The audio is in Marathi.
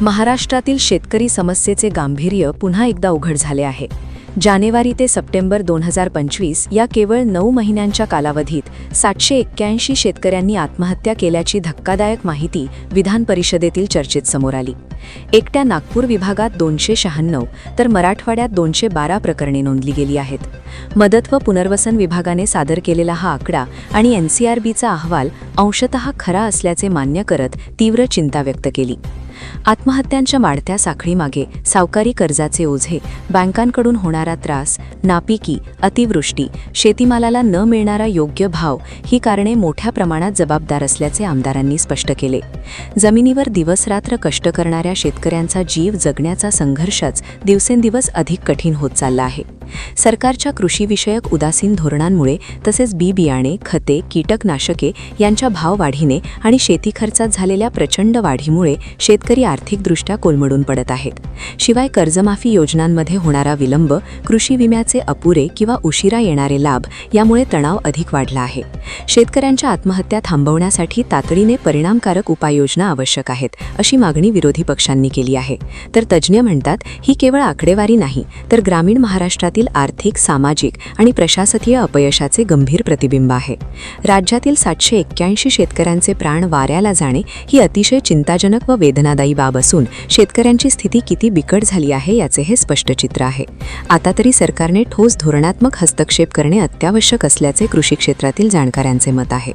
महाराष्ट्रातील शेतकरी समस्येचे गांभीर्य पुन्हा एकदा उघड झाले आहे। जानेवारी ते सप्टेंबर 2025 या केवळ 9 महिन्यांच्या कालावधीत 781 शेतकऱ्यांनी आत्महत्या केल्याची धक्कादायक माहिती विधान परिषदेतील चर्चेत समोर आली। एकट्या नागपूर विभागात 296 तर मराठवाड्यात 212 प्रकरणे नोंदली गेली आहेत। मदत व पुनर्वसन विभागाने सादर केलेला हा आकडा आणि NCRBचा अहवाल अंशतः खरा असल्याचे मान्य करत तीव्र चिंता व्यक्त केली। आत्महत्यांच्या वाढत्या साखळीमागे सावकारी कर्जाचे ओझे, बँकांकडून होणारा त्रास, नापिकी, अतिवृष्टी, शेतीमालाला न मिळणारा योग्य भाव ही कारणे मोठ्या प्रमाणात जबाबदार असल्याचे आमदारांनी स्पष्ट केले। जमिनीवर दिवसरात्र कष्ट करणाऱ्या शेतकऱ्यांचा जीव जगण्याचा संघर्षच दिवसेंदिवस अधिक कठीण होत चालला आहे। सरकारच्या कृषीविषयक उदासीन धोरणांमुळे तसेच बी-बियाणे, खते, कीटकनाशके यांच्या भाववाढीने आणि शेती खर्चात झालेल्या प्रचंड वाढीमुळे शेतकरी आर्थिकदृष्ट्या कोलमडून पडत आहेत। शिवाय कर्जमाफी योजनांमध्ये होणारा विलंब, कृषी विम्याचे अपुरे किंवा उशिरा येणारे लाभ यामुळे तणाव अधिक वाढला आहे। शेतकऱ्यांच्या आत्महत्या थांबवण्यासाठी तातडीने परिणामकारक उपाययोजना आवश्यक आहेत, अशी मागणी विरोधी पक्षांनी केली आहे। तर तज्ज्ञ म्हणतात, ही केवळ आकडेवारी नाही, तर ग्रामीण महाराष्ट्रातील आर्थिक, सामाजिक आणि प्रशासकीय अपयशाचे गंभीर प्रतिबिंब आहे। राज्यातील 781 शेतकऱ्यांचे प्राण वाऱ्याला जाणे ही अतिशय चिंताजनक व वेदनादायी बाब असून शेतकऱ्यांची स्थिती किती बिकट झाली आहे याचे हे स्पष्ट चित्र आहे। आता तरी सरकारने ठोस धोरणात्मक हस्तक्षेप करणे अत्यावश्यक असल्याचे कृषी क्षेत्रातील जाणकारांचे मत आहे।